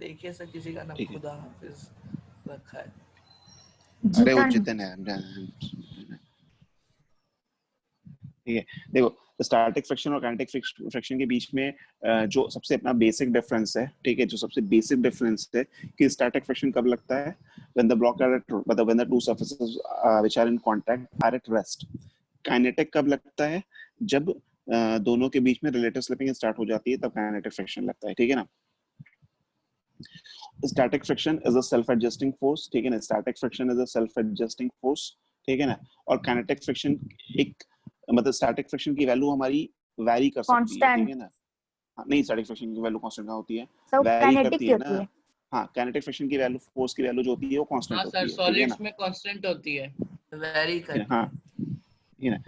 देखिए सर, किसी का नाम ठीक है। खुदा हाफिज रखा है। अरे वो जीतन। जितन है, ठीक है। देखो स्टैटिक फ्रिक्शन और काइनेटिक फ्रिक्शन के बीच में जो सबसे अपना बेसिक डिफरेंस है, ठीक है, जो सबसे बेसिक डिफरेंस है कि स्टैटिक फ्रिक्शन कब लगता है, when the block are at, मतलब when the two surfaces which are in contact are at rest. Kinetic कब लगता है, जब दोनों के बीच में रिलेटिव स्लिपिंग स्टार्ट हो जाती है, तब काइनेटिक फ्रिक्शन लगता है, ठीक है ना। Static friction is a self adjusting force, ठीक है ना, static friction is a self adjusting force, ठीक है ना। और काइनेटिक फ्रिक्शन एक, मतलब स्टैटिक फ्रिक्शन की वैल्यू हमारी वैरी कर सकती है, ठीक कांस्टेंट। है ना। हाँ, नहीं, स्टैटिक फ्रिक्शन की वैल्यू कांस्टेंट होती है, सब वैरी काइनेटिक करती की है होती ना। है। हाँ, काइनेटिक फ्रिक्शन की वैल्यू, फोर्स की वैल्यू जो होती है वो कांस्टेंट हाँ सर, होती है, ठीक है ना। सॉलिड्स में कांस्टेंट होती है, वेरी ठीक है, करती हाँ, है। ठीक है ना,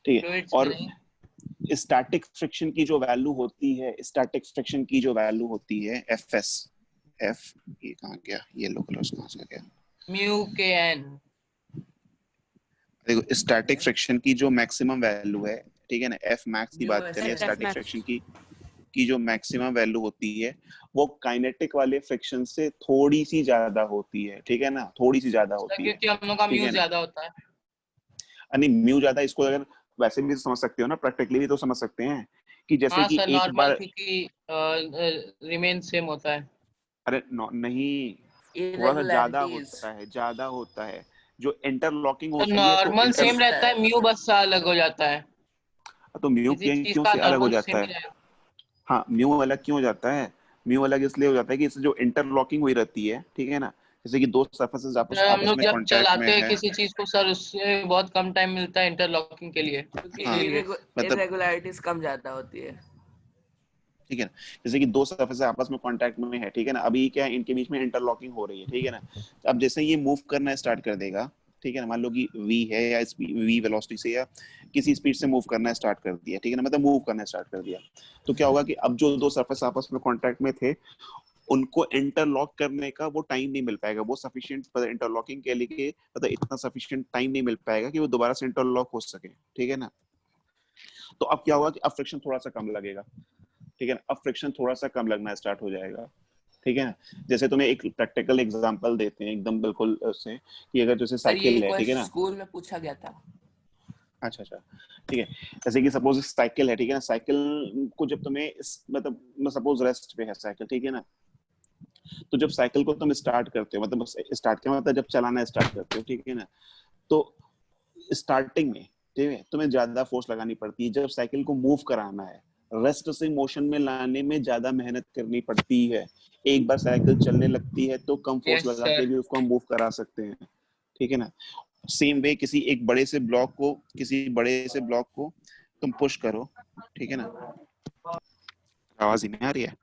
ठीक है। फ्लूइड्स में और नहीं। स्टैटिक फ्रिक्शन की जो वैल्यू होती है, स्टैटिक फ्रिक्शन की जो वैल्यू होती है एफ एस, एफ, ये कहाँ गया, येलो कलर कहाँ से गया, म्यू के एन। देखो स्टैटिक फ्रिक्शन की जो मैक्सिमम वैल्यू है, ठीक है ना, एफ मैक्स की बात करें, स्टैटिक फ्रिक्शन की जो मैक्सिमम वैल्यू होती है वो काइनेटिक वाले फ्रिक्शन से थोड़ी सी ज्यादा होती है, ठीक है ना, थोड़ी सी ज्यादा होती है, क्योंकि हम लोग का ठीक म्यू है ना। ज्यादा होता है। नहीं, म्यू ज्यादा, इसको अगर वैसे भी समझ सकते हो ना, प्रैक्टिकली भी तो समझ सकते हैं कि जैसे हाँ कि सर, एक नॉर्मल बार, क्योंकि रिमेन सेम होता है। अरे नहीं, थोड़ा सा ज्यादा इरेगुलरिटीज होता है, ज्यादा होता है, जो इंटरलॉकिंग तो होती है, तो नॉर्मल इंटर, सेम रहता है, म्यू बस अलग हो जाता है। तो म्यू किसी चीज क्यों का से अलग हो नॉर्मल जाता सेम ही है। रहेगा। हाँ, म्यू अलग क्यों हो जाता है, म्यू अलग इसलिए हो जाता है कि इससे जो इंटरलॉकिंग हुई रहती है, ठीक है ना, जैसे कि दो सरफेसेस आपस सर हम आपस लोग में जब कांटेक्ट में चलाते हैं है। किसी चीज को सर, उससे बहुत कम टाइम मिलता है इंटरलॉकिंग के लिए, क्योंकि इसीलिए। मतलब, इरेगुलरिटीज कम ज्यादा होती है। ठीक है ना, जैसे कि दो सरफेसेस आपस में कांटेक्ट में है, ठीक है ना, अभी क्या है, इनके बीच में इंटरलॉकिंग हो रही है, ठीक है ना। अब जैसे ये मूव करना स्टार्ट कर देगा, ठीक है ना, मान लो कि v है, या v वेलोसिटी से या किसी स्पीड से मूव करना स्टार्ट कर दिया, ठीक है ना, मतलब मूव करना स्टार्ट कर दिया, तो क्या होगा कि अब जो दो सरफेस आपस में कांटेक्ट में थे, उनको इंटरलॉक करने का वो टाइम नहीं मिल पाएगा, वो सफिशिएंट इंटरलॉकिंग के लिए, मतलब इतना सफिशिएंट टाइम नहीं मिल पाएगा कि वो दोबारा से इंटरलॉक हो सके, ठीक है ना। तो अब क्या होगा कि अब फ्रिक्शन थोड़ा सा कम लगेगा, ठीक है ना, अब फ्रिक्शन थोड़ा सा कम लगना स्टार्ट हो जाएगा, ठीक है ना। जैसे तुम्हें एक प्रैक्टिकल एग्जांपल देते हैं एकदम बिल्कुल उससे, कि अगर जैसे सर ये साइकिल है, ठीक है क्वेश्चन ना, स्कूल में पूछा गया था। अच्छा अच्छा, ठीक है, जैसे कि सपोज साइकिल है, ठीक है ना, साइकिल को जब तुम्हें मतलब सपोज रेस्ट पे है साइकिल, ठीक है ना, तो जब साइकिल को तुम स्टार्ट करते हो, मतलब स्टार्ट क्या मतलब जब चलाना स्टार्ट करते हो, ठीक है ना, तो स्टार्टिंग में, ठीक है, तुम्हें ज्यादा फोर्स लगानी पड़ती है, जब साइकिल को मूव कराना है, रेस्ट से मोशन में लाने में ज्यादा मेहनत करनी पड़ती है। एक बार साइकिल चलने लगती है तो कम फोर्स यस लगा के सर। भी उसको हम मूव करा सकते हैं, ठीक है ना। सेम वे किसी एक बड़े से ब्लॉक को, किसी बड़े से ब्लॉक को तुम पुश करो, ठीक है ना, आवाज ही नहीं आ रही है,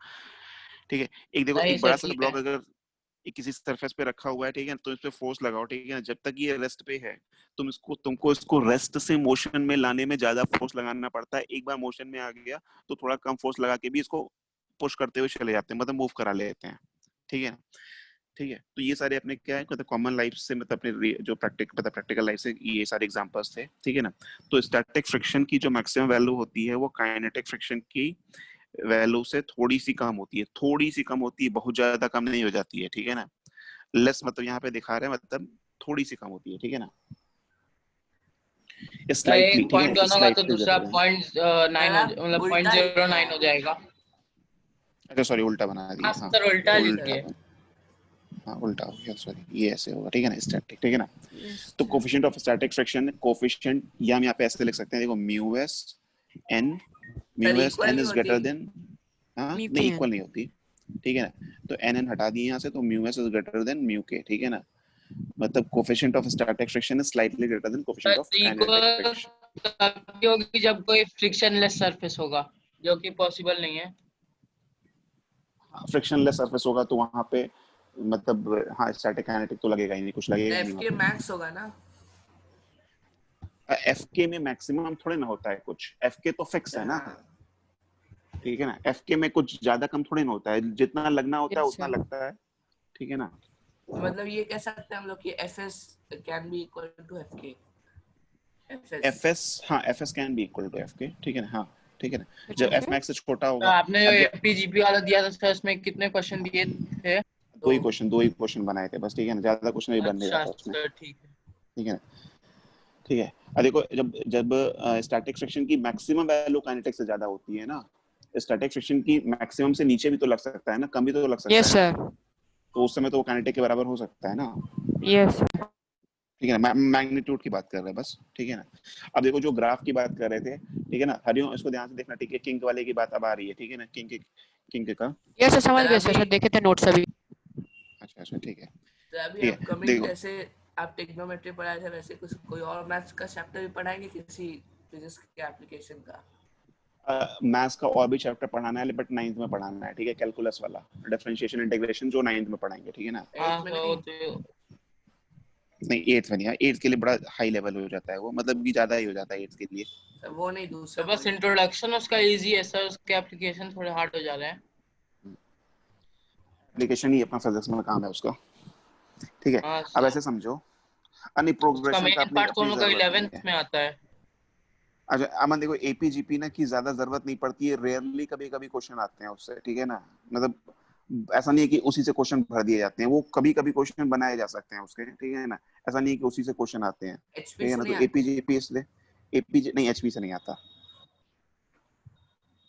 ठीक है, एक देखो नहीं एक सर, बड़ा सा ठीक ब्लॉक है। अगर किसी सरफेस पे रखा हुआ है, ठीक है, तो इस पे फोर्स लगाओ, ठीक है ना, जब तक ये रेस्ट पे है, तुमको इसको रेस्ट से मोशन में लाने में ज्यादा फोर्स लगाना पड़ता है। एक बार मोशन में आ गया तो थोड़ा कम फोर्स लगा के भी इसको पुश करते हुए चले जाते हैं, मतलब मूव करा लेते हैं, ठीक है, ठीक है। तो ये सारे अपने क्या है, मतलब कॉमन लाइफ से, मतलब अपने जो प्रैक्टिकल लाइफ से ये सारे एग्जांपल्स थे, ठीक है ना। तो स्टैटिक फ्रिक्शन की जो मैक्सिमम वैल्यू होती है वो काइनेटिक फ्रिक्शन की वैल्यू से थोड़ी सी कम होती है, थोड़ी सी कम होती है, बहुत ज्यादा कम नहीं हो जाती है, ठीक है ना। लेस मतलब यहाँ पे दिखा रहे हैं, मतलब थोड़ी सी कम होती है, ठीक है ना, तो स्लाइटली, एक ठीक पॉइंट है, वन होगा तो स्लाइटली दूसरा ज्यादा है। पॉइंट नाइन सर हो आप मतलब पॉइंट उल्टा लिख जीरो रहे नाइन हो हैं। जाएगा। अच्छा सॉरी, उल्टा बना हाँ दिया, हाँ सर, उल्टा उल्टा लिखिए। हाँ उल्टा हो गया, सॉरी, ये ऐसे होगा, ठीक है ना, स्टैटिक, ठीक है ना। ये तो coefficient of static। Static friction, coefficient या हम यहाँ पे ऐसे लिख सकते हैं, देखो mu S N, sir mu S equal N नहीं इज होती। ग्रेटर देन, हाँ म्यू नहीं के इक्वल नहीं होती, ठीक है ना, तो एन एन हटा दिए यहाँ से, तो mu S is greater than mu के, ठीक है ना, मतलब coefficient of static friction is slightly greater than coefficient of kinetic equal friction. तभी होगी जब कोई फ्रिक्शनलेस सरफेस होगा, जो कि पॉसिबल नहीं है। फ्रिक्शनलेस सरफेस होगा तो वहां पे मतलब हाँ स्टैटिक काइनेटिक तो लगेगा ही नहीं, कुछ लगेगा ही नहीं एफ वहां के पे। मैक्स होगा ना। एफ के में मैक्सिमम थोड़े ना होता है कुछ, एफ के तो फिक्स है ना, हाँ। ठीक है ना, एफ के में कुछ ज्यादा कम थोड़े ना होता है, जितना लगना होता है यस उतना सर। लगता है, ठीक है ना। तो मतलब ये कह सकते हैं हम लोग कि F S can be equal to F K. F S. F S, हाँ F S can be equal to F K, ठीक है ना, हाँ ठीक है ना। जब एफ मैक्स से छोटा तो होगा, आपने अब एपीजीपी वाला दिया था सर, उसमें कितने क्वेश्चन दिए थे? दो ही क्वेश्चन बनाए थे बस, ठीक है ना, ज्यादा क्वेश्चन नहीं बनने अच्छा जाता उसमें, सर, ठीक है। ठीक है ना। ठीक है, अब देखो जब जब स्टैटिक फ्रिक्शन की मैक्सिमम वैल्यू काइनेटिक से ज्यादा होती है ना, स्टैटिक फ्रिक्शन की मैक्सिमम से नीचे भी तो लग सकता है ना, कम भी तो लग सकता यस है ना, सर, तो उस समय तो वो काइनेटिक के बराबर हो सकता है ना, यस ठीक है ना, मैग्नीट्यूड की बात कर रहे हैं बस, ठीक है ना। अब देखो जो ग्राफ की बात कर रहे थे, ठीक है ना, हरिओम इसको ध्यान से देखना, ठीक है, किंक वाले की बात अब आ रही है, ठीक है ना, किंक का, यस सर, समझ गए अभी सर, देखे थे नोट्स अभी। अच्छा ठीक है, तो अभी ठीक है, अपकमिंग देखो जैसे आप टेक्नोमेट्री पढ़ाए थे, वैसे कुछ कोई और मैथ्स का चैप्टर भी पढ़ाएंगे किसी फिजिक्स के एप्लीकेशन का? मैथ्स का और भी चैप्टर पढ़ाना है, बट 9th में पढ़ाना है, ठीक है, कैलकुलस वाला डिफरेंशिएशन इंटीग्रेशन जो 9th में पढ़ाएंगे, ठीक है ना। हाँ 8th में तो नहीं? नहीं 8th में नहीं यार, 8th के लिए बड़ा हाई लेवल हो जाता है वो, मतलब कि ज्यादा ही हो जाता है 8th के लिए। सर वो नहीं, तो दूसरा बस बोले। इंट्रोडक्शन उसका इजी है सर, उसके एप्लीकेशन थोड़े हार्ड हो जा रहे हैं। एप्लीकेशन ही अपना फिजिक्स में काम है उसका, ठीक है। हाँ अब सर, ऐसे समझो, अन्य उसका प्रोग्रेशन का मेन अपनी पार्ट अपनी दोनों का जरूरत नहीं 11th है। में आता है। अच्छा अमन देखो, एपीजीपी ना की ज्यादा जरूरत नहीं पड़ती है, रेयरली कभी कभी क्वेश्चन आते हैं उससे, ठीक है ना, मतलब ऐसा नहीं है कि उसी से क्वेश्चन भर दिए जाते हैं, वो कभी कभी क्वेश्चन बनाए जा सकते हैं उसके, ठीक है ना, ऐसा नहीं है कि उसी से क्वेश्चन आते हैं, एचपी ठीक है से ना। नहीं तो आते? एपीजीपी इसलिए, एपीजी नहीं, एचपी से नहीं आता,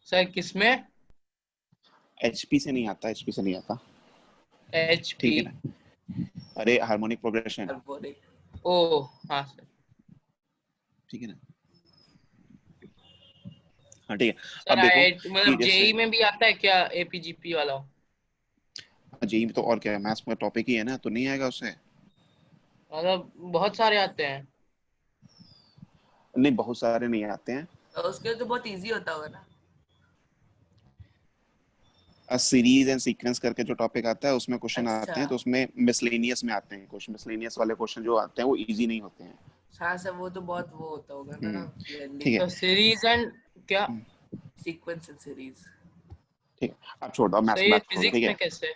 सर किसमें? एचपी से नहीं आता, एचपी से नहीं आता, एचपी? ठीक है ना। अरे हार्मोनिक प्रोग्रेशन, अब बोले ओ हाँ सर। ठीक है ना, हाँ ठीक है। सर अब देखो कि मतलब जैसे जेई में भी आता है क्या एपीजीपी वाला? जेई में तो और क्या है, मैथ्स में टॉपिक ही है ना, तो नहीं आएगा उससे। मतलब बहुत सारे आते हैं। नहीं बहुत सारे नहीं आते हैं, तो उसके लिए तो बहुत इजी होता होगा ना? सीरीज एंड सीक्वेंस करके जो टॉपिक आता है उसमें क्वेश्चन अच्छा आते हैं, तो उसमें मिसलेनियस में आते हैं क्वेश्चन, मिसलेनियस वाले क्वेश्चन जो आते हैं वो इजी नहीं होते हैं। हाँ सर, वो तो बहुत वो होता होगा ना, ठीक तो है, सीरीज एंड क्या? Sequence and series. ठीक है, आप छोड़ दो, मैथ्स सर की ये बात छोड़ो, फिजिक्स ठीक है, में कैसे?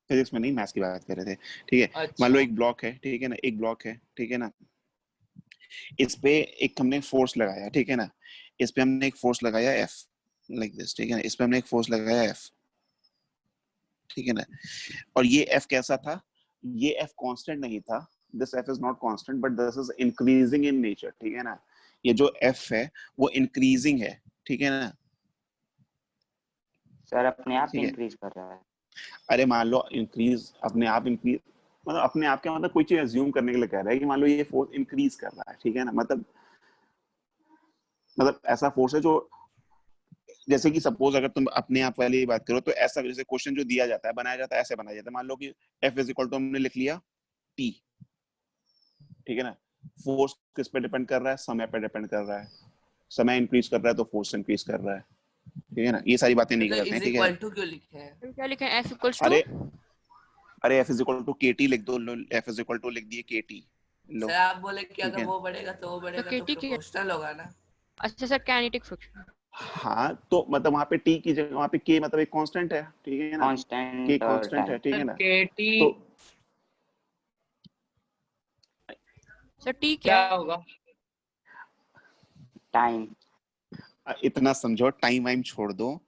फिजिक्स में नहीं, मैथ्स की बात कर रहे थे, ठीक है। मान लो अच्छा एक ब्लॉक है, ठीक है ना, एक ब्लॉक है, ठीक है ना, इस पे एक हमने फोर्स लगाया, ठीक है ना, इस पे हमने एक फोर्स लगाया एफ, लाइक दिस, ठीक है ना, इस पे हमने एक फोर्स लगाया एफ, ठीक है ना, और ये एफ कैसा था, ये एफ कांस्टेंट नहीं था, this F is not constant but this is increasing in nature, ठीक है ना, ये जो एफ है वो इंक्रीजिंग है, ठीक है ना, सर अपने आप ठीक है। इंक्रीज कर रहा है। अरे मान लो इंक्रीज, अपने आप इंक्रीज, मतलब अपने आप क्या मतलब, कोई चीज अज्यूम करने के लिए कह रहा है कि मान लो ये फोर्स इंक्रीज कर रहा है, ठीक है ना, मतलब ऐसा फोर्स है जो, जैसे कि सपोज अगर तुम अपने आप वाली बात करो तो ऐसा, जैसे क्वेश्चन जो दिया जाता है बनाया जाता है, ऐसे बनाया जाता है, मान लो कि एफ इज इक्वल टू हमने लिख लिया टी, ठीक है ना, फोर्स किस पे डिपेंड कर रहा है, समय पे डिपेंड कर रहा है, समय इंक्रीज कर रहा है तो फोर्स इंक्रीज कर रहा है, ठीक है ना, ये सारी बातें नहीं तो करते हैं, इज ठीक है। इक्वल टू क्यों लिखे हैं? फिर क्या लिखे हैं, F इक्वल्स टू? अरे अरे F is equal to K T लिख दो, एफ इज इक्वल टू लिख दिए के टी, लो, सर आप बोले कि ठीक अगर है। वो बढ़ेगा तो वो बढ़ेगा, तो KT क्या? प्रोपोर्शनल होगा ना? अच्छा सर, काइनेटिक फ्रिक्शन। हाँ तो मतलब वहां पे टी की जगह वहां पे के मतलब एक कांस्टेंट है, ठीक है ना, के कांस्टेंट और कांस्टेंट है, टाइम। ठीक है सर ना, केटी तो सर T क्या क्या? होगा? टाइम। इतना समझो, टाइम वाइम छोड़ दो,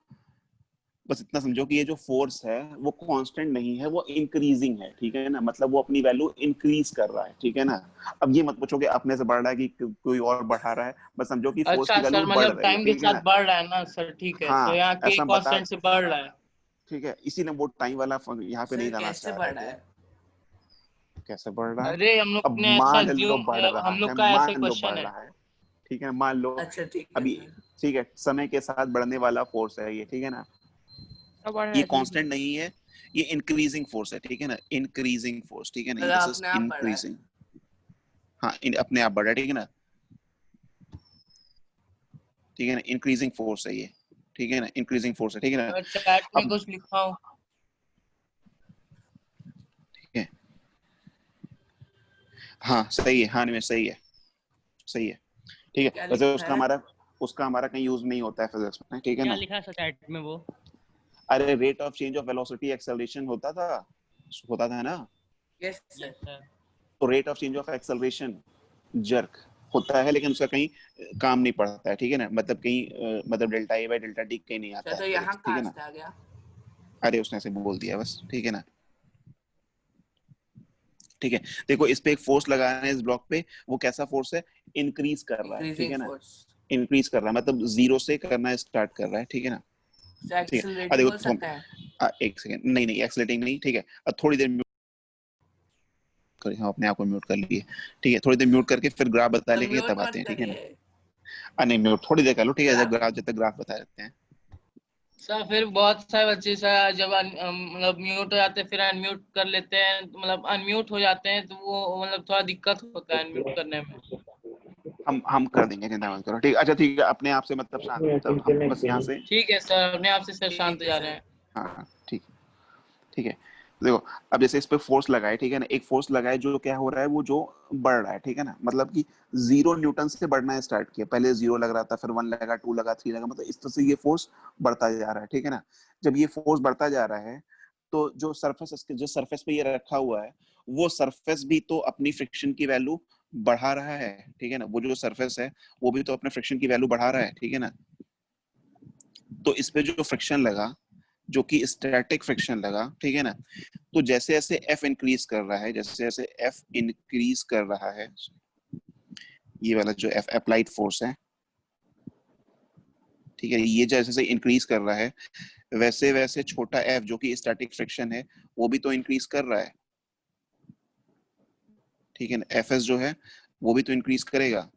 बस इतना समझो कि ये जो फोर्स है वो कांस्टेंट नहीं है, वो इंक्रीजिंग है, ठीक है ना, मतलब वो अपनी वैल्यू इंक्रीज कर रहा है, ठीक है ना। अब ये मत पूछो कि अपने से बढ़ रहा है कि कोई और बढ़ा रहा है, बस समझो कि फोर्स की अच्छा वैल्यू सर, बढ़ मतलब रही है, टाइम के ठीक है साथ ना। बढ़ रहा है ना सर, ठीक है, तो हाँ यहाँ के ऐसा बता, कांस्टेंट से बढ़ रहा है। ठीक है, इसीलिए वो टाइम वाला यहाँ पे सर नहीं लाना कैसे चाह बढ़ रहे रहा थे। है? कैसे बढ़ रहा है, अरे हम लोग अब ने ऐसा मान लो बढ़ मतलब रहा हम है, लोग का ऐसा मान लो क्वेश्चन बढ़ है। रहा है, ठीक है, मान लो अच्छा ठीक है अभी, सर। ठीक है, समय के साथ बढ़ने वाला फोर्स है ये, ठीक है ना, अब बढ़ रहा ये है धीरे कांस्टेंट धीरे। नहीं है, ये इंक्रीजिंग फोर्स है, ठीक है ना, इंक्रीजिंग फोर्स, ठीक है ना, मतलब दिस इज अपने आप बढ़ रहा है? इंक्रीजिंग, हाँ अपने आप बढ़ा, ठीक है ना, ठीक है ना, इंक्रीजिंग फोर्स है ये, ठीक है ना, इंक्रीजिंग फोर्स है, ठीक है ना। अगर चैट में अब कुछ लिखा हो। ठीक है, हाँ सही है, हाँ नहीं सही है, सही है, ठीक है, क्या वैसे लिखा है? उसका हमारा कहीं यूज नहीं होता है फिजिक्स में, ठीक है क्या ना। लिखा है सर चैट में वो? अरे rate of change of velocity acceleration होता था ना, यस सर। Yes sir. तो rate of change of acceleration jerk होता है लेकिन उसका कहीं काम नहीं पड़ता है, ठीक है ना, मतलब कहीं मतलब delta A by delta T कहीं नहीं आता अच्छा, तो है, यहाँ ठीक है कहाँ ना। से आ गया? अरे उसने ऐसे बोल दिया बस, ठीक है ना। ठीक है, देखो इस पे एक फोर्स लगाना है इस ब्लॉक पे, वो कैसा फोर्स है, इंक्रीज कर रहा है, ठीक इंक्रीजिंग है ना, फोर्स। इंक्रीज कर रहा है, मतलब जीरो से करना स्टार्ट कर रहा है, ठीक है ना। ठीक है, एक्सेलरेटिंग देखो बोल सकते हैं? एक सेकंड, नहीं नहीं एक्सीलरेटिंग नहीं, ठीक है, अब थोड़ी देर म्यूट करें, हम अपने आप को म्यूट कर लिए, ठीक है, थोड़ी देर म्यूट करके फिर ग्राफ बता तो लेंगे म्यूट तब आते मत हैं, ठीक है ना। करिए नहीं म्यूट थोड़ी देर कर लो, ठीक है, ग्राफ। जब तक ग्राफ बता देते हैं। सर फिर बहुत सारे बच्चे सर जब मतलब म्यूट हो जाते हैं फिर अनम्यूट कर लेते हैं, मतलब अनम्यूट हो जाते हैं तो वो मतलब थोड़ा दिक्कत होता है अनम्यूट करने में। हम कर देंगे, चिंता मत करो, ठीक, अच्छा ठीक है, अपने आप से मतलब शांत, मतलब हम बस यहाँ से, ठीक है सर, अपने आप से सर शांत ठीक हो है जा रहे सर। हैं। हाँ ठीक, ठीक है, देखो अब जैसे इस पे फोर्स लगाए, ठीक है ना, एक फोर्स लगाए जो क्या हो रहा है, वो जो बढ़ रहा है, ठीक है ना, मतलब कि 0 न्यूटन से बढ़ना स्टार्ट किया, पहले 0 लग रहा था, फिर 1 लगा, 2 लगा, 3 लगा, मतलब इस तरह से ये फोर्स बढ़ता जा रहा है, ठीक है ना। जब ये फोर्स बढ़ता जा रहा है तो जो सरफेस पे ये रखा हुआ है, वो सरफेस भी तो अपनी फ्रिक्शन की वैल्यू बढ़ा रहा है, ठीक है ना, वो जो सरफेस है वो भी तो अपने फ्रिक्शन की वैल्यू बढ़ा रहा है, ठीक है ना। तो इस पे जो फ्रिक्शन लगा, जो कि स्टैटिक फ्रिक्शन लगा, ठीक है ना, तो जैसे जैसे एफ इंक्रीज कर रहा है, जैसे जैसे एफ इंक्रीज कर रहा है, ये वाला जो एफ अप्लाइड फोर्स है, ठीक है, ये जैसे जैसे इंक्रीज कर रहा है, वैसे वैसे छोटा एफ जो कि स्टैटिक फ्रिक्शन है वो भी तो इंक्रीज कर रहा है, ठीक है ना, एफ एस जो है वो भी तो इंक्रीज करेगा।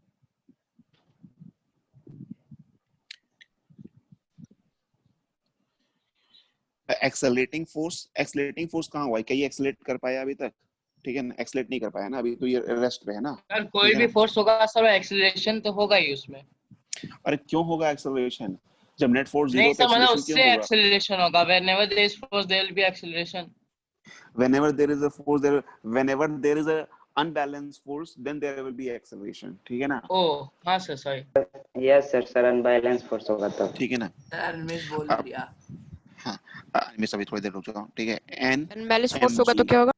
एक्सेलरेटिंग फोर्स कहाँ हुआ है, क्या ये एक्सेलरेट कर पाया अभी तक, ठीक है ना, एक्सेलरेट नहीं कर पाया ना, अभी तो ये रेस्ट पे है ना, सर ठीक कोई है भी ना। फोर्स होगा सर एक्सीलरेशन तो होगा ही उसमें। अरे क्यों होगा एक्सेलरेशन, जब नेट फोर्स जीरो नहीं है तो सर, मतलब एक्सेलरेशन क्यों उससे होगा। एक्सीलरेशन होगा, whenever there is force there will be acceleration। whenever there is a force there whenever there is a unbalanced force then there will be acceleration, ठीक है ना। ओह हाँ sir sorry. Yes sir, sir unbalance force होगा तब। ठीक है ना। Sir miss बोल अब दिया। हाँ, मैं सभी थोड़ी देर रुक जाऊँ, ठीक है, एन अनबैलेंस फोर्स एम होगा तो जी क्या होगा?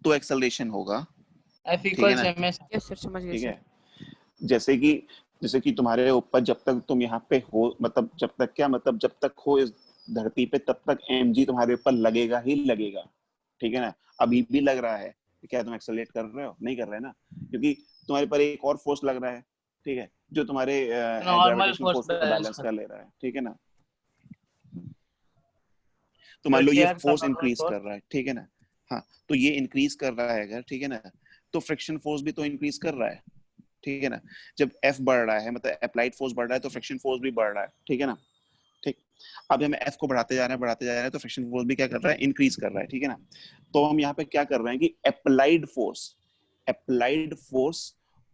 तो एक्सेलरेशन होगा, F ठीक है equals ना, ms। यस सर, समझ गए ठीक सर। है, जैसे कि तुम्हारे ऊपर जब तक तुम यहाँ पे हो, मतलब जब तक क्या, मतलब जब तक हो इस धरती पे तब तक एम जी तुम्हारे ऊपर लगेगा ही लगेगा, ठीक है ना। अभी भी लग रहा है, क्या तुम एक्सेलरेट कर रहे हो, नहीं कर रहे ना, क्योंकि तुम्हारे पर एक और फोर्स लग रहा है, ठीक है, जो तुम्हारे नॉर्मल ग्रेविटेशनल फोर्स फोर्स को बैलेंस बैलेंस कर। कर ले रहा है, ठीक है ना। तो मान लो वैसे ये यार का फोर्स नॉर्मल इंक्रीज फोर्स। कर रहा है, ठीक है ना, हाँ, तो ये इंक्रीज कर रहा है अगर, ठीक है ना, तो फ्रिक्शन फोर्स भी तो इंक्रीज कर रहा है, ठीक है ना। जब एफ बढ़ रहा है मतलब अप्लाइड फोर्स बढ़ रहा है तो फ्रिक्शन फोर्स भी बढ़ रहा है, ठीक है ना। ठीक, अब हम एफ को बढ़ाते जा रहे हैं तो फ्रिक्शन फोर्स भी क्या कर रहा है, इंक्रीज कर रहा है, ठीक है ना। तो हम यहाँ पे क्या कर रहे हैं कि अप्लाइड फोर्स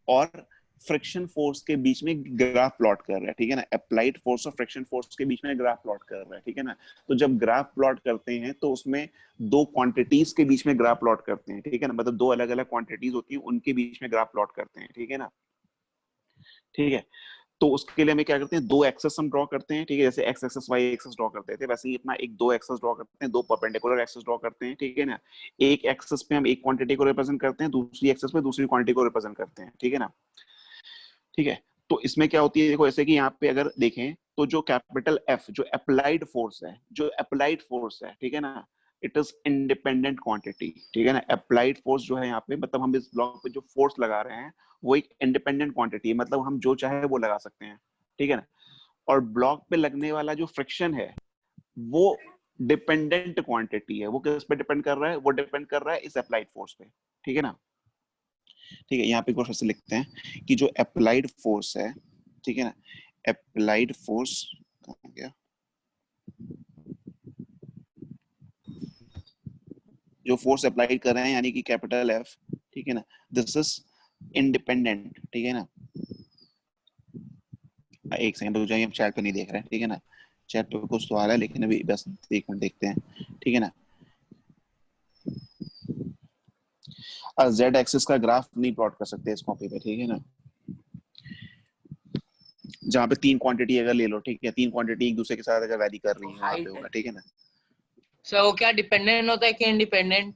और फ्रिक्शन फोर्स के बीच में ग्राफ प्लॉट कर रहा है, ठीक है ना, अप्लाइड फोर्स और फ्रिक्शन फोर्स के बीच में ग्राफ प्लॉट कर रहा है, ठीक है ना। तो जब ग्राफ प्लॉट करते हैं तो उसमें दो क्वांटिटीज के बीच में ग्राफ प्लॉट करते हैं, ठीक है ना, मतलब दो अलग अलग क्वांटिटीज होती हैं उनके बीच में ग्राफ प्लॉट करते हैं, ठीक है ना। ठीक है, तो उसके लिए हमें क्या करते हैं, दो एक्सेस हम ड्रॉ करते हैं, ठीक है, जैसे X axis Y axis draw करते थे वैसे ही अपना एक दो एक्सेस ड्रॉ करते हैं, दो परपेंडिकुलर एक्सेस ड्रॉ करते हैं, ठीक है ना। एक एक्सेस पे हम एक क्वांटिटी को रिप्रेजेंट करते हैं, दूसरी एक्सेस पे दूसरी क्वांटिटी को रिप्रेजेंट करते हैं, ठीक है ना। ठीक है, तो इसमें क्या होती है, देखो ऐसे कि यहाँ पे अगर देखें तो जो कैपिटल एफ जो अप्लाइड फोर्स है, ठीक है ना, इट इज इंडिपेंडेंट क्वांटिटी, ठीक है ना। अप्लाइड फोर्स जो है यहाँ पे, मतलब हम इस ब्लॉक पे जो फोर्स लगा रहे हैं वो एक इंडिपेंडेंट क्वांटिटी है, मतलब हम जो चाहे वो लगा सकते हैं, ठीक है ना। और ब्लॉक पे लगने वाला जो फ्रिक्शन है वो डिपेंडेंट क्वांटिटी है, वो किस पे डिपेंड कर रहा है, वो डिपेंड कर रहा है इस अप्लाइड फोर्स पे, ठीक है ना। ठीक है, यहाँ पे एक बार फिर से लिखते हैं कि जो अप्लाइड फोर्स है, ठीक है ना, अप्लाइड फोर्स कहाँ गया, जो फोर्स अप्लाई कर रहे हैं यानी कि कैपिटल एफ, ठीक है ना, दिस इज इंडिपेंडेंट, ठीक है ना। एक सेकंड रुक जाइए, हम चैट पे नहीं देख रहे हैं, ठीक है ना, चैट पे कुछ तो आ रहा है लेकिन अभी बस एक मिनट देखते हैं, ठीक है ना। जेड एक्सिस का ग्राफ नहीं प्लॉट कर सकते इस कॉपी पे, ठीक है ना, जहाँ पे तीन क्वांटिटी अगर ले लो, ठीक है, तीन क्वांटिटी एक दूसरे के साथ अगर वैरी कर रही है वहां पे हाइट होगा, है। ठीक है ना। सर वो क्या डिपेंडेंट होता है कि इंडिपेंडेंट?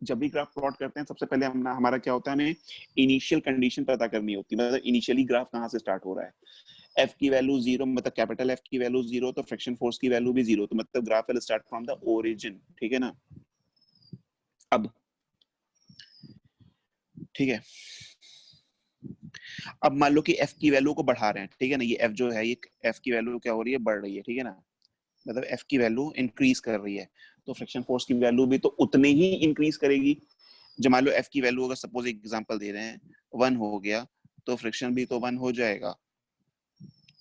जब भी ग्राफ प्लॉट करते हैं सबसे पहले हमारा क्या होता है, हमें इनिशियल कंडीशन पता करनी होती है, मतलब इनिशियली ग्राफ कहाँ से स्टार्ट हो रहा है। एफ की वैल्यू 0, मतलब कैपिटल एफ की वैल्यू 0, तो फ्रिक्शन फोर्स की वैल्यू भी 0, तो मतलब graph will start from the origin, ठीक है ना। अब ठीक है, अब मान लो कि एफ की वैल्यू को बढ़ा रहे हैं, ठीक है ना, ये एफ जो है, ये एफ की वैल्यू क्या हो रही है, बढ़ रही है, ठीक है ना, मतलब एफ की वैल्यू इंक्रीज कर रही है, तो फ्रिक्शन फोर्स की वैल्यू भी तो उतने ही इंक्रीज करेगी। जब मान लो एफ की वैल्यू, अगर सपोज एग्जांपल दे रहे हैं 1 हो गया, तो फ्रिक्शन भी तो 1 हो जाएगा।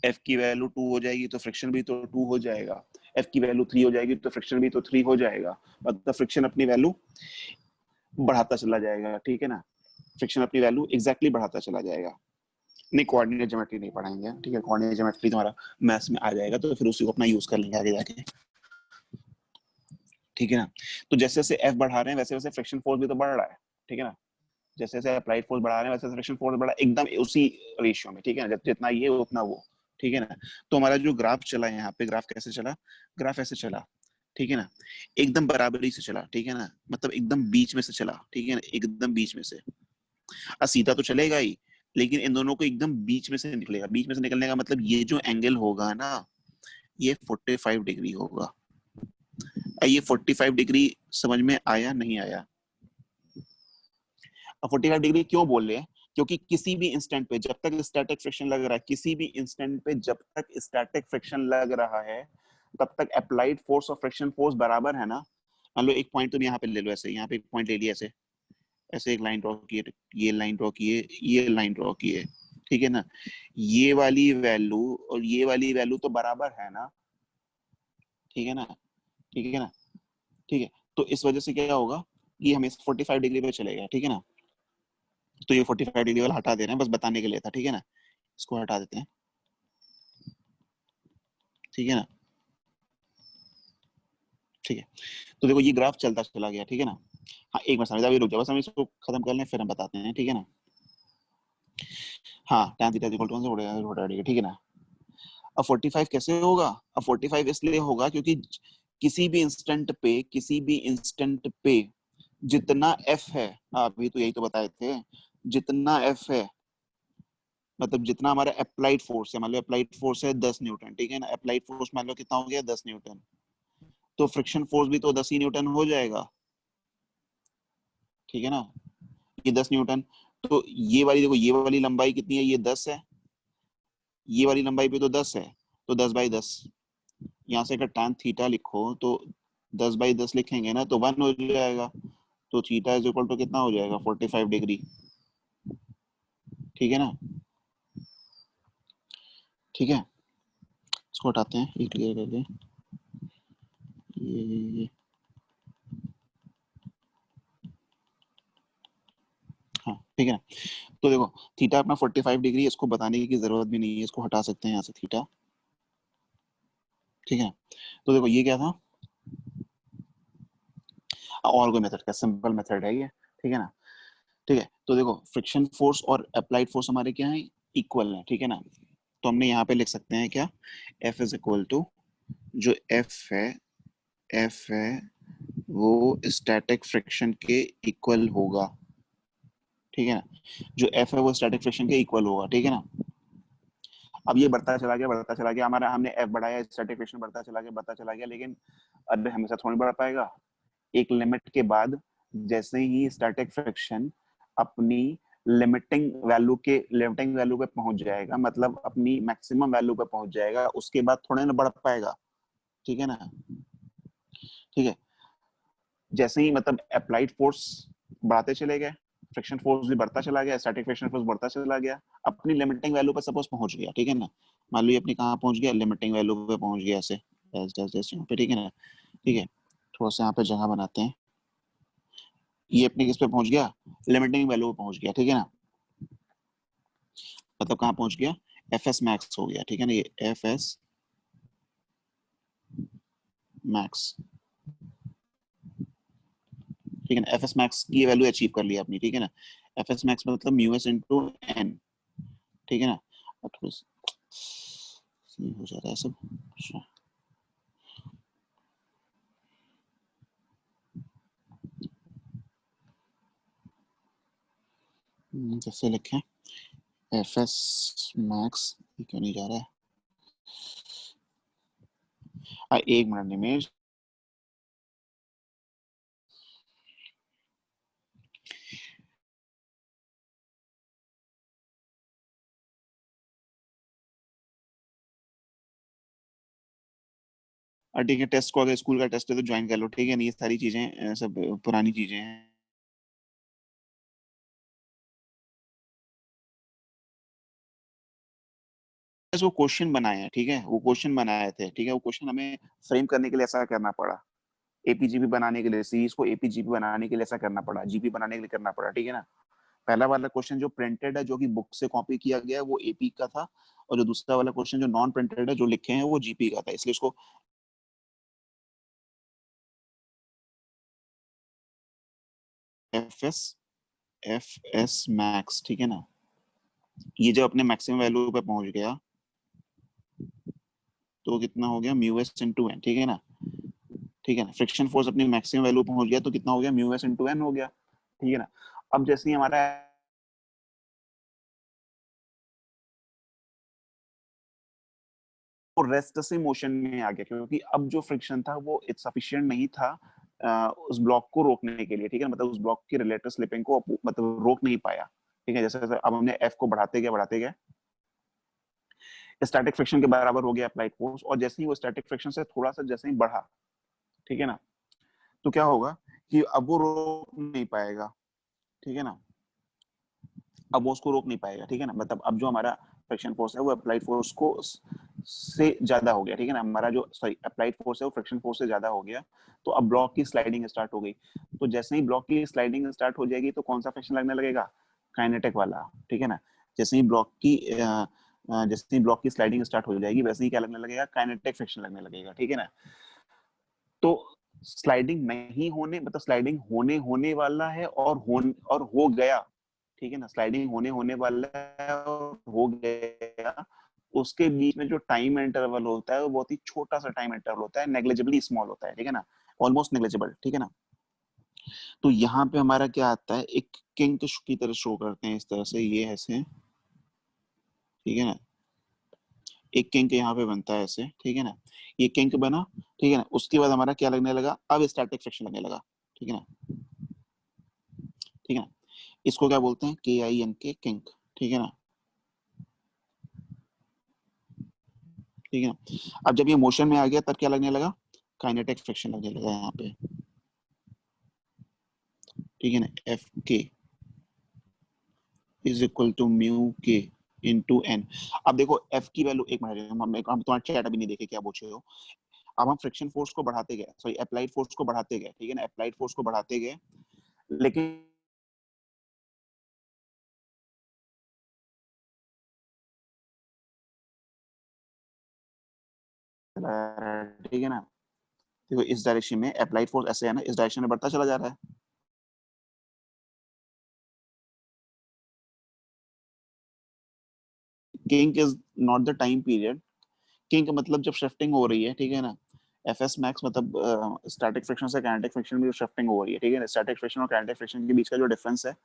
एफ की वैल्यू 2 हो जाएगी तो फ्रिक्शन भी तो 2 हो जाएगा। एफ की वैल्यू 3 हो जाएगी तो फ्रिक्शन भी तो 3 हो जाएगा। मतलब फ्रिक्शन अपनी वैल्यू बढ़ाता चला जाएगा, ठीक है ना, फ्रिक्शन अपनी वैल्यू एग्जैक्टली बढ़ाता चला जाएगा। नहीं, कोऑर्डिनेट ज्योमेट्री नहीं पढ़ाएंगे, ठीक है, कोऑर्डिनेट ज्योमेट्री तुम्हारा मैथ्स में आ जाएगा, तो फिर उसी को अपना यूज कर लेंगे आगे जाके, ठीक है ना। तो जैसे जैसे एफ बढ़ा रहे हैं वैसे वैसे फ्रिक्शन फोर्स भी तो बढ़ रहा है, ठीक है ना, जैसे जैसे अप्लाइड फोर्स बढ़ा रहे हैं वैसे फ्रिक्शन फोर्स बढ़ा, एकदम उसी रेशियो में, ठीक है ना, जितना ये उतना वो, ठीक है ना। तो हमारा जो ग्राफ चला है यहाँ पे, ग्राफ कैसे चला, ग्राफ ऐसे चला, ठीक है ना, एकदम बराबरी से चला, ठीक है ना, मतलब एकदम बीच में से चला, ठीक है ना, एकदम बीच में से। सीधा तो चलेगा ही, लेकिन इन दोनों को एकदम बीच में से निकलेगा। बीच में से निकलने का मतलब ये जो एंगल होगा ना, ये 45 डिग्री होगा। ये 45 डिग्री समझ में आया नहीं आया। 45 डिग्री क्यों बोल रहे हैं, क्योंकि किसी भी इंस्टेंट पे जब तक स्टैटिक फ्रिक्शन लग रहा है, किसी भी इंस्टेंट पे जब तक स्टैटिक फ्रिक्शन लग रहा है, तब तक अप्लाइड फोर्स और फ्रिक्शन फोर्स बराबर है ना। मान लो एक पॉइंट तुम यहाँ पे ले लो, ऐसे यहाँ पे एक पॉइंट ले लिया, ऐसे ऐसे एक लाइन ड्रॉ की, ये लाइन ड्रॉ की है, ये लाइन ड्रॉ की है, ठीक है ना, ये वाली वैल्यू और ये वाली वैल्यू तो बराबर है ना, ठीक है ना, ठीक है ना, ठीक है। तो इस वजह से क्या होगा, ये हमें 45 डिग्री पे चलेगा, ठीक है ना। तो ये 45 डिग्री वाला हटा दे रहे हैं, बस बताने के लिए था, ठीक है ना, इसको हटा देते हैं, ठीक है ना, ठीक है। तो देखो ये ग्राफ चलता चला गया, ठीक है ना। हाँ एक मिनट समझ, अभी रुक जाओ, बस हम इसको खत्म कर लें फिर हम बताते हैं, ठीक है ना। हाँ tan थीटा इक्वल टू 1 ठीक है ना। अब 45 कैसे होगा, अब 45 इसलिए होगा क्योंकि किसी भी इंस्टेंट पे जितना f है, अभी तो यही तो बताए थे, जितना f है, मतलब जितना हमारा अप्लाइड फोर्स है, मान लो अप्लाइड फोर्स है 10 न्यूटन, ठीक है ना, अप्लाइड फोर्स मान लो कितना हो गया 10 न्यूटन, तो फ्रिक्शन फोर्स भी तो 10 ही न्यूटन हो जाएगा, ठीक है ना, ये 10 न्यूटन। तो ये वाली देखो, ये वाली लंबाई कितनी है, ये 10 है, ये वाली लंबाई भी तो 10 है, तो 10/10, यहाँ से अगर tan थीटा लिखो तो 10/10 लिखेंगे ना तो 1 हो जाएगा, तो थीटा इज इक्वल टू कितना हो जाएगा 45 डिग्री, ठीक है ना, ठीक है। इसको हटाते हैं, ये क्लियर कर दें, ये हाँ ठीक है ना। तो देखो थीटा अपना 45 डिग्री, इसको बताने की जरूरत भी नहीं है, इसको हटा सकते हैं यहाँ से थीटा, ठीक है। तो देखो ये क्या था, और कोई मेथड का सिंपल मेथड है ये, ठीक है ना, ठीक है। तो देखो फ्रिक्शन फोर्स और अप्लाइड फोर्स हमारे क्या है, इक्वल है, ठीक है ना। तो हमने यहाँ पे लिख सकते हैं क्या, F इज इक्वल टू, जो F है वो स्टैटिक फ्रिक्शन के इक्वल होगा, ठीक है ना, जो F है वो स्टैटिक फ्रिक्शन के इक्वल होगा, ठीक है ना। अब ये बढ़ता चला गया हमारा, हमने F बढ़ाया, स्टैटिक फ्रिक्शन बढ़ता चला गया, लेकिन अब हमेशा थोड़ी बढ़ पाएगा। एक लिमिट के बाद जैसे ही स्टैटिक फ्रिक्शन अपनी लिमिटिंग वैल्यू पे पहुंच जाएगा, मतलब अपनी मैक्सिमम वैल्यू पे पहुंच जाएगा, उसके बाद थोड़ा ना बढ़ पाएगा, ठीक है ना, ठीक है। जैसे ही मतलब अप्लाइड फोर्स बढ़ाते चले गए, फ्रिक्शन फोर्स भी बढ़ता चला गया, स्टैटिक फ्रिक्शन फोर्स बढ़ता चला गया, अपनी लिमिटिंग वैल्यू पर सपोज पहुंच गया, ठीक है ना। मान लो ये अपनी कहाँ पहुंच गया, लिमिटिंग वैल्यू पे पहुंच गया, ऐसे यहाँ पे, ठीक है ना, ठीक है। थोड़ा सा यहाँ पे जगह बनाते हैं, ये अपने किस पे पहुंच गया, लिमिटिंग वैल्यू पे पहुंच गया, ठीक है ना, मतलब कहाँ पहुंच गया, एफएस मैक्स हो गया, ठीक है ना, ये एफएस मैक्स, ठीक है ना, एफएस मैक्स की वैल्यू अचीव कर लिया अपनी, ठीक है ना। एफएस मैक्स मतलब म्यू एस इनटू एन, ठीक है ना। अब थोड़ा हो जा रहा है सब, अच्छा जैसे लिखें एफ एस मैक्स, क्यों नहीं जा रहा है? एक मिनट निमेश, ठीक है, टेस्ट को अगर स्कूल का टेस्ट है तो ज्वाइन कर लो, ठीक है नहीं, ये सारी चीजें सब पुरानी चीजें हैं। वो क्वेश्चन बनाए हैं, ठीक है, वो क्वेश्चन बनाए थे, ठीक है, वो क्वेश्चन हमें फ्रेम करने के लिए ऐसा करना पड़ा, एपीजीपी बनाने के लिए, सीरीज को एपीजीपी बनाने के लिए ऐसा करना पड़ा, जीपी बनाने के लिए करना पड़ा, ठीक है ना। पहला वाला क्वेश्चन जो प्रिंटेड है, जो कि बुक से कॉपी किया गया है, वो एपी का था, और जो दूसरा वाला क्वेश्चन जो नॉन प्रिंटेड है, जो लिखे हैं, वो जीपी का था, इसलिए इसको एफ एस मैक्स, ठीक है ना। ये जब अपने मैक्सिमम वैल्यू पे पहुंच गया तो कितना हो गया, म्यू एस इनटू एन, ठीक है ना, ठीक है ना। फ्रिक्शन फोर्स अपनी मैक्सिमम वैल्यू पहुंच गया तो कितना हो गया, म्यू एस इनटू एन हो गया, ठीक है ना। अब जैसे ही हमारा रेस्टलेस मोशन में आ गया, क्योंकि अब जो फ्रिक्शन था वो इट्स सफिशिएंट नहीं था उस ब्लॉक को रोकने के लिए, ठीक है, मतलब उस ब्लॉक की रिलेटिव स्लिपिंग को मतलब रोक नहीं पाया, ठीक है। जैसे अब हमने एफ को बढ़ाते गए स्टैटिक फ्रिक्शन के बराबर हो गया अप्लाइड फोर्स, और जैसे ही वो स्टैटिक फ्रिक्शन से थोड़ा सा जैसे ही बढ़ा, ठीक है ना, तो क्या होगा कि अब वो रोक नहीं पाएगा, ठीक है ना, अब वो उसको रोक नहीं पाएगा, ठीक है ना। मतलब अब जो हमारा फ्रिक्शन फोर्स है वो अप्लाइड फोर्स को से ज्यादा हो गया, ठीक है ना, हमारा जो सॉरी अप्लाइड फोर्स है वो फ्रिक्शन फोर्स से ज्यादा हो गया, तो अब ब्लॉक की स्लाइडिंग स्टार्ट हो गई। तो जैसे ही ब्लॉक की स्लाइडिंग स्टार्ट हो जाएगी तो कौन सा फ्रिक्शन लगने लगेगा, काइनेटिक वाला, ठीक है ना। जैसे ही ब्लॉक की जैसे ही ब्लॉक की स्लाइडिंग स्टार्ट हो जाएगी वैसे ही क्या लगने लगेगा, काइनेटिक फ्रिक्शन लगने लगेगा, ठीक है ना। तो स्लाइडिंग नहीं होने मतलब स्लाइडिंग होने वाला है और हो गया, ठीक है ना, स्लाइडिंग होने वाला है और हो गया, उसके बीच में जो टाइम इंटरवल होता है वो बहुत ही छोटा सा टाइम इंटरवल होता है, नेग्लिजिबली स्मॉल होता है, ठीक है ना, ऑलमोस्ट नेग्लिजिबल, ठीक है ना। तो यहाँ पे हमारा क्या आता है, एक किंक की तरह शो करते हैं इस तरह से, ये ऐसे, ठीक है ना, एक किंक यहाँ पे बनता है ऐसे, ठीक है ना, ये किंक बना, ठीक है ना, उसके बाद हमारा क्या लगने लगा, अब स्टैटिक फ्रिक्शन लगने लगा, ठीक है ना, ठीक है ना। इसको क्या बोलते हैं, के आई एन के किंक, ठीक है ना, ठीक है ना। अब जब ये मोशन में आ गया तब क्या लगने लगा, काइनेटिक फ्रिक्शन लगने लगा यहाँ पे, ठीक है ना, एफ के इज इक्वल टू म्यू के इनटू एन। अब देखो एफ की वैल्यू, एक मिनट, हम तुम्हारा चैट अभी नहीं देखे क्या पूछे हो। अब हम फ्रिक्शन फोर्स को बढ़ाते गए, सॉरी अप्लाइड फोर्स को बढ़ाते गए, ठीक है ना, अप्लाइड फोर्स को बढ़ाते गए, लेकिन ठीक है ना, देखो इस डायरेक्शन में अप्लाइड फोर्स ऐसे है ना, इस डायरेक्शन में बढ़ता चला जा रहा है, kink is not the time period, kink मतलब जब शिफ्टिंग हो रही है, ठीक है ना, एफ एस मैक्स मतलब स्टैटिक फ्रिक्शन से काइनेटिक फ्रिक्शन में जो शिफ्टिंग हो रही है, ठीक है ना, स्टैटिक फ्रिक्शन और काइनेटिक फ्रिक्शन के बीच का जो डिफरेंस है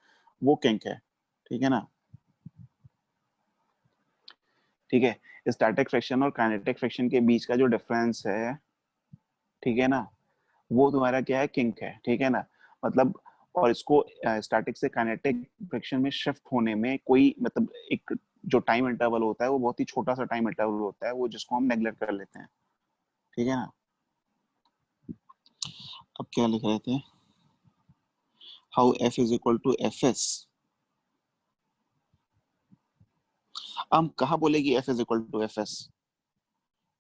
वो किंक है, ठीक है ना, ठीक है। स्टैटिक फ्रिक्शन और काइनेटिक फ्रिक्शन के बीच का जो डिफरेंस है, ठीक है ना, वो तुम्हारा क्या है, किंक है, ठीक है ना, मतलब, और इसको स्टैटिक से काइनेटिक फ्रिक्शन में शिफ्ट होने में कोई मतलब एक जो टाइम इंटरवल होता है वो बहुत ही छोटा सा टाइम इंटरवल होता है, वो जिसको हम नेग्लेक्ट कर लेते हैं, ठीक है ना। अब क्या लिख रहे थे, how F is equal to F S, हम कहा बोले कि F is equal to F S,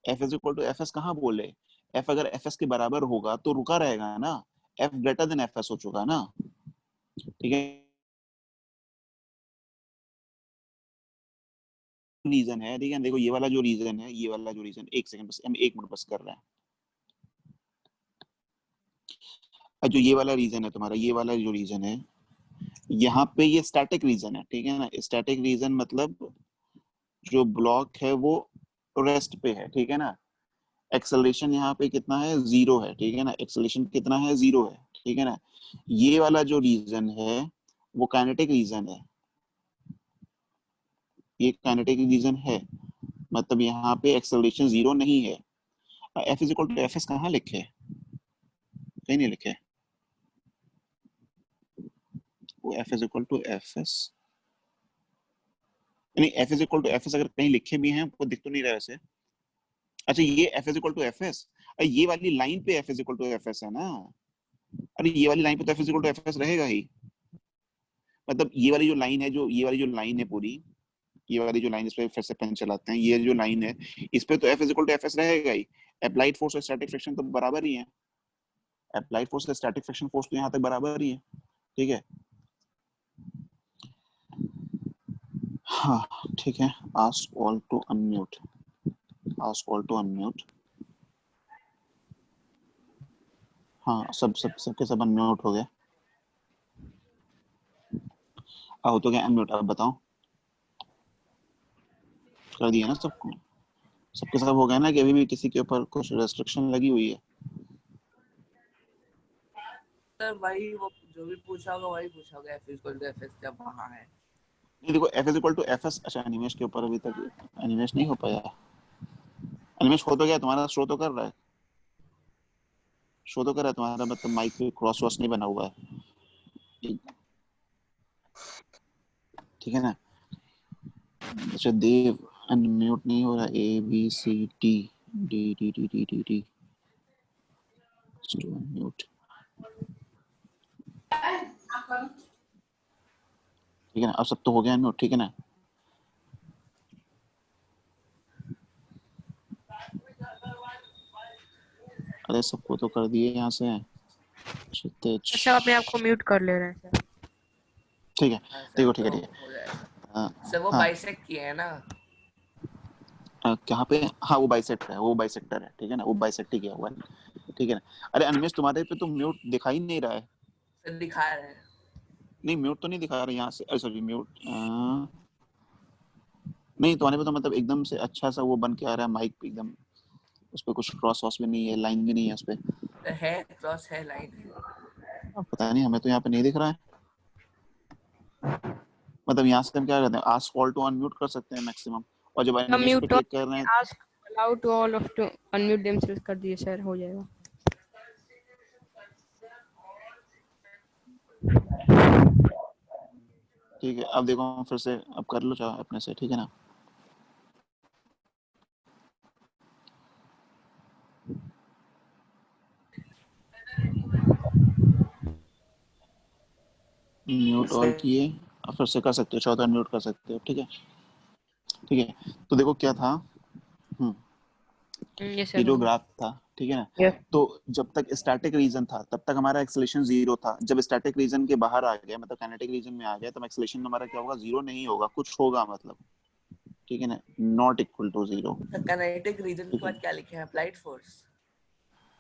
F is equal to F S कहाँ बोले, एफ अगर एफ एस के बराबर होगा तो रुका रहेगा ना, F greater than F S हो चुका ना, ठीक है। रीजन है, ठीक है, देखो ये वाला जो रीजन है, ये वाला जो रीजन, एक सेकंड बस, हम एक मिनट बस कर रहे हैं, जो ये वाला रीजन है तुम्हारा, ये वाला जो रीजन है, यहाँ पे ये स्टैटिक रीजन है, ठीक है ना, स्टैटिक रीजन मतलब जो ब्लॉक है वो रेस्ट पे है, ठीक है ना, एक्सेलरेशन यहाँ पे कितना है, जीरो है, ठीक है ना, एक्सेलरेशन कितना है, जीरो है, ठीक है ना। ये वाला जो रीजन है वो काइनेटिक रीजन है, ये काइनेटिक रीजन है, मतलब यहाँ पे एक्सेलरेशन जीरो नहीं है। F is equal to F S कहाँ लिखे, कहीं नहीं लिखे। वो F is equal to F S, नहीं F is equal to F S अगर कहीं लिखे भी हैं वो दिख तो नहीं रहा वैसे। अच्छा ये F is equal to F S, ये वाली लाइन पे F is equal to F S है ना। अरे ये वाली लाइन पे तो F is equal to F S रहेगा ही, मतलब ये वाली जो लाइन है, जो ये वाली जो लाइन है पूरी, ये वाली जो लाइन, इस पे फिर से पेन चलाते हैं, ये जो लाइन है इस पे तो F is equal to F S रहेगा ही। अप्लाइड फोर्स और स्टैटिक फ्रिक्शन तो बराबर ही है, अप्लाइड फोर्स और स्टैटिक फ्रिक्शन फोर्स तो यहाँ तक बराबर ही है, ठीक है। हाँ ठीक है, ask all to unmute, ask all to unmute. हाँ सबके सब अनम्यूट हो गए। हो तो गया अनम्यूट, अब बताओ कर दिया ना सबको, सबके सब हो गया ना, कि अभी भी किसी के ऊपर कुछ रेस्ट्रिक्शन लगी हुई है? सर वही वो जो भी पूछा होगा वही पूछा होगा, F equal to F S जब वहाँ है। नहीं देखो F is equal to F S, अच्छा एनिमेश के ऊपर अभी तक एनिमेश नहीं हो पाया। एनिमेश हो तो गया, तुम्हारा शो तो कर रहा है, शो तो कर रहा है तुम्हारा, मतलब माइक पे क्रॉस वॉस नहीं बना हुआ है, ठीक है ना। अच्छा देव अनम्यूट नहीं हो रहा, A B C D D D D D D D unmute, ठीक है ना, अब सब तो हो गया अनम्यूट, ठीक है ना। अरे सबको तो कर दिए यहाँ से, सब अपने आप को म्यूट कर ले रहे हैं सर। ठीक है हाँ, सर, देखो, ठीक है तो ठीक है। हो जाएगा। हाँ, सर वो हाँ, बाइसेक्ट किए है ना। कहाँ पे, हाँ वो बाइसेक्टर है, वो बाइसेक्टर है, ठीक है ना, वो बाइसेक्ट ही किया हुआ है, ठीक है ना। अरे अनमेश तुम्हारे पे तो म्यूट दिखाई नहीं रहा है। सर दिखा रहे हैं। नहीं म्यूट तो नहीं दिखा रहा यहाँ से, सॉरी म्यूट नहीं, तुम्हारे पे तो मतलब एकदम से अच्छा सा वो बन के आ रहा है माइक पे एकदम, उस पे कुछ क्रॉस वॉस भी नहीं है, लाइन भी नहीं है उस पे। सर है, क्रॉस है, लाइन है। अब पता नहीं, हमें तो यहाँ पे नहीं दिख रहा है। मतलब यहाँ से हम क्या करते हैं, आस्क ऑल टू अनम्यूट कर सकते हैं मैक्सिमम, और जब हम अनमेश पे म्यूट क्लिक कर रहे हैं, ask allow to all of to unmute themselves कर दिए सर, हो जाएगा। ठीक है। अब देखो फिर से, अब कर लो चाहे अपने से, ठीक है ना। म्यूट ऑल किए, अब फिर से कर सकते हो, चाहो तो अनम्यूट कर सकते हो, ठीक है। ठीक है तो देखो क्या था, यस ये सर, जो हो गया। ग्राफ था, ठीक है ना, Yes. तो जब तक स्टैटिक रीजन था तब तक हमारा एक्सेलरेशन जीरो था, जब स्टैटिक रीजन के बाहर आ गया, मतलब काइनेटिक रीजन में आ गया, तो एक्सेलरेशन हमारा क्या होगा, जीरो नहीं होगा, कुछ होगा मतलब, ठीक है ना, not equal to zero. Sir kinetic region के बाद क्या लिखे हैं, अप्लाइड फोर्स।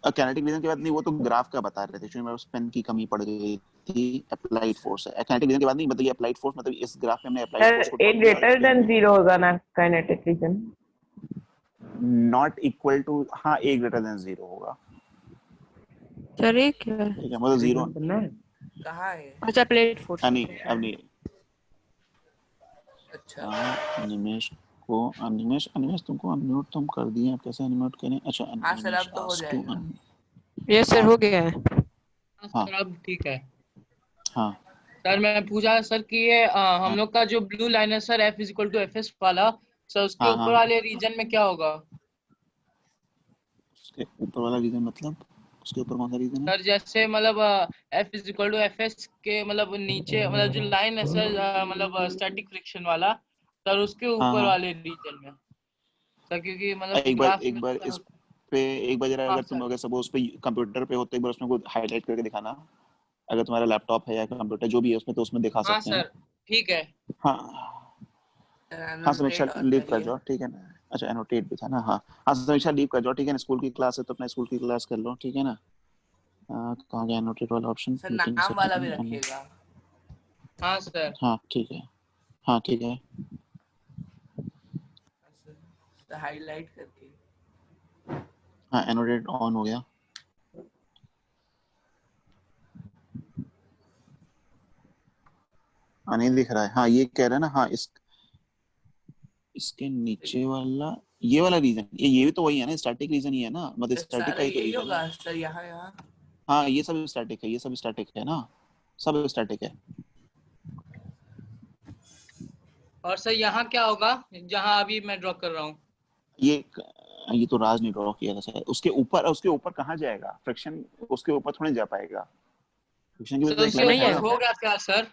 काइनेटिक रीजन के बाद नहीं, वो तो ग्राफ का बता रहे थे, क्योंकि मेरे उस पेन की कमी पड़ गई थी। अप्लाइड फोर्स है, काइनेटिक रीजन के बाद नहीं, मतलब ये अप्लाइड फोर्स, मतलब इस ग्राफ में हमने अप्लाइड सर फोर्स को ए ड्रॉ किया और ग्रेटर इस पे देन हमने जीरो होगा ना kinetic region. Not equal to, हाँ ए ग्रेटर देन जीरो होगा, सर ये क्या है? ठीक है, मतलब जीरो। कहाँ है। अच्छा प्लेट फोर्स। नहीं अब नहीं, अच्छा अनिमेश को, अनिमेश अनिमेश तुमको अनम्यूट तुम कर दिए, अब कैसे अनम्यूट करें। अच्छा हाँ सर अनिमेश अब तो हो आस्क टू जाएगा। यस सर, हाँ हो गया है। हाँ सर अब ठीक है। हाँ सर मैं पूछा सर कि ये हम हाँ लोग का जो ब्लू लाइन है sir F is equal to F S वाला, सर उसके हाँ ऊपर हाँ, वाले रीजन में क्या होगा। उसके ऊपर वाला रीजन मतलब, उसके ऊपर कौन सा रीजन है? सर जैसे मतलब F is equal to F S के मतलब नीचे मतलब जो लाइन है सर मतलब स्टैटिक फ्रिक्शन वाला, सर उसके हाँ ऊपर हाँ, वाले रीजन में सर, क्योंकि मतलब ग्राफ एक में बार थोड़ा। इस पे, एक बार जरा हाँ अगर तुम सर अगर सपोज पे कंप्यूटर पे होते, एक बार उसमें को हाईलाइट करके दिखाना, अगर तुम्हारा लैपटॉप है या कंप्यूटर जो भी है उसमें, तो उसमें दिखा हाँ सकते हैं। सर ठीक है। हाँ सर हाँ समीक्षा एनोटेट और लीव कर करिए। जाओ, ठीक है ना। अच्छा एनोटेट भी था ना, हाँ हाँ समीक्षा लीव कर जाओ, ठीक है ना, स्कूल की क्लास है तो अपना स्कूल की क्लास कर लो, ठीक है ना। कहाँ गया एनोटेट वाला ऑप्शन, सर मीटिंग नाम वाला भी सेटिंग, रखिएगा। हाँ सर हाँ ठीक है, हाँ ठीक है। सर हाईलाइट करके। हाँ एनोटेट ऑन हो गया। हाँ नहीं दिख रहा है, हाँ ये कह रहा है ना, हाँ इस, इसके नीचे वाला ये वाला रीजन, ये भी तो वही है ना, स्टैटिक रीजन ही है ना, मतलब स्टैटिक सारा का ही तो यही रीजन होगा है। सर, यहाँ हाँ ये सब स्टैटिक है, ये सब स्टैटिक है ना, सब स्टैटिक है। और सर यहाँ क्या होगा जहाँ अभी मैं ड्रॉ कर रहा हूँ? ये तो राज ने ड्रॉ किया था शायद, उसके ऊपर कहाँ जाएगा फ्रिक्शन, उसके ऊपर थोड़ी जा पाएगा, फ्रिक्शन की भी सर तो एक उसके लिमिट है नहीं ऊपर ना। है होगा क्या सर?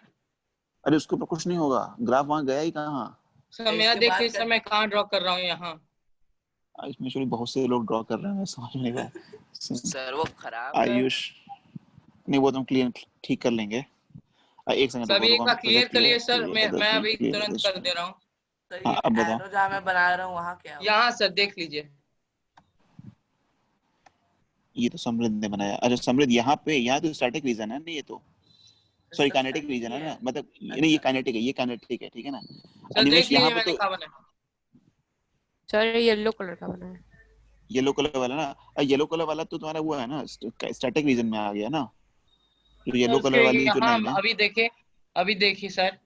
अरे उसके ऊपर कुछ नहीं होगा, ग्राफ वहां गया ही कहाँ। सर मेरा इसके देखिए बाद सर, मैं कहाँ ड्रॉ कर रहा हूँ यहाँ? इसमें एक्चुअली बहुत से लोग ड्रॉ कर रहे हैं, मैं समझ नहीं रहा। सर वो खराब है। आयुष, नहीं वो तुम क्लियर ठीक कर लेंगे। एक सेकंड सर रुको अभी एक रुको, बार क्लियर कर लिए सर, मैं क्लियर अभी तुरंत कर क्लियर। दे रहा हूँ। सर हाँ ये अब बताओ। एरो जहाँ मैं बना रहा हूँ वहाँ क्या होगा? यहाँ सर देख लीजिए। ये तो समृद्ध ने बनाया, अच्छा समृद्ध यहाँ पे, यहाँ तो स्टैटिक रीजन है ना ये तो, सॉरी सब काइनेटिक static रीजन ही है ना, है। मतलब नहीं ये अच्छा काइनेटिक है, ये काइनेटिक है, ठीक है ना। सर अनिमेश देख यहाँ लीजिए पे मैंने तो कहा बना। सर येलो कलर का बना है। येलो कलर वाला ना, येलो कलर वाला तो तुम्हारा वो है ना, स्टैटिक रीजन में आ गया ना, जो सर येलो कलर उसके वाली जो यहाँ लाइन है। अभी देखिए सर,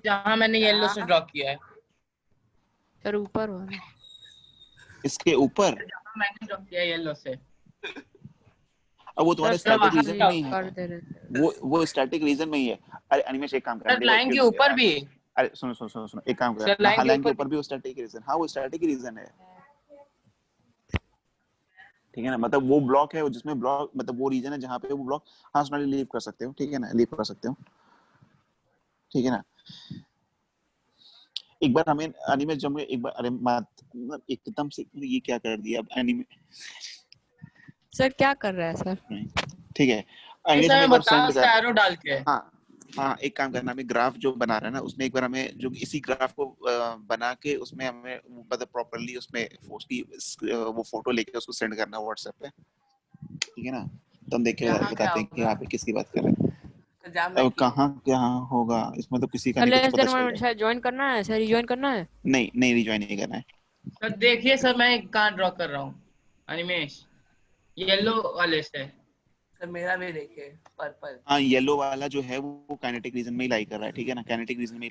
जहाँ मैंने येलो से हाँ ड्रॉ किया है, सर ऊपर वाला इसके ऊपर, जहाँ मैंने ड्रॉ किया है येलो से, अब वो सर तुम्हारे मतलब सब स्टैटिक वहाँ रीजन क्या में ही होगा? कर है, दे रहे थे। वो स्टैटिक रीजन में ही है। अरे अनिमेश एक काम करना, सर लाइन के देखो ऊपर भी? अरे सुनो सुनो सुनो सुनो, एक काम सर करना, लाइन हाँ के लाइन के ऊपर ऊपर भी? भी वो स्टैटिक रीजन, हाँ वो स्टैटिक रीजन है, ठीक है ना, मतलब वो ब्लॉक है, वो जिसमें ब्लॉक, मतलब वो रीजन है जहाँ पे वो ब्लॉक, हाँ सोनाली लीव कर सकते हो, ठीक है ना, लीव कर सकते हो, ठीक है ना। एक बार हमें अनिमेश जब एक बार, अरे मत मतलब एकदम से ये क्या कर दिया अब एनिमे, सर क्या कर रहा है सर? ठीक है नहीं अनिमेश सर हमें मैं एक बार बता सेंड कर, एरो डाल के। हाँ हाँ एक काम करना, हमें ग्राफ जो बना रहा है ना उसमें एक बार हमें जो इसी ग्राफ को बना के उसमें हमें मतलब प्रॉपर्ली उसमें उसकी वो फोटो लेके उसको सेंड करना व्हाट्सएप पे, ठीक है ना, तो हम देख के यहाँ क्या बताते हैं कि होगा? यहाँ पे किसकी बात कर रहे हैं। तो जहाँ मैं अब की हूँ कहाँ क्या होगा इसमें, तो किसी का सर नहीं कुछ लेस पता देन 1 चल मिनट, रहा सर ज्वाइन करना है, सर रिज्वाइन करना है। है, नहीं नहीं रिज्वाइन नहीं करना है। सर देखिए सर मैं कहाँ ड्रॉ कर रहा हूँ अनिमेश, येलो वाले से। सर मेरा भी देखिए पर्पल। हाँ येलो वाला जो है वो काइनेटिक रीजन में ही लाई कर रहा है, ठीक है ना, काइनेटिक रीजन में ही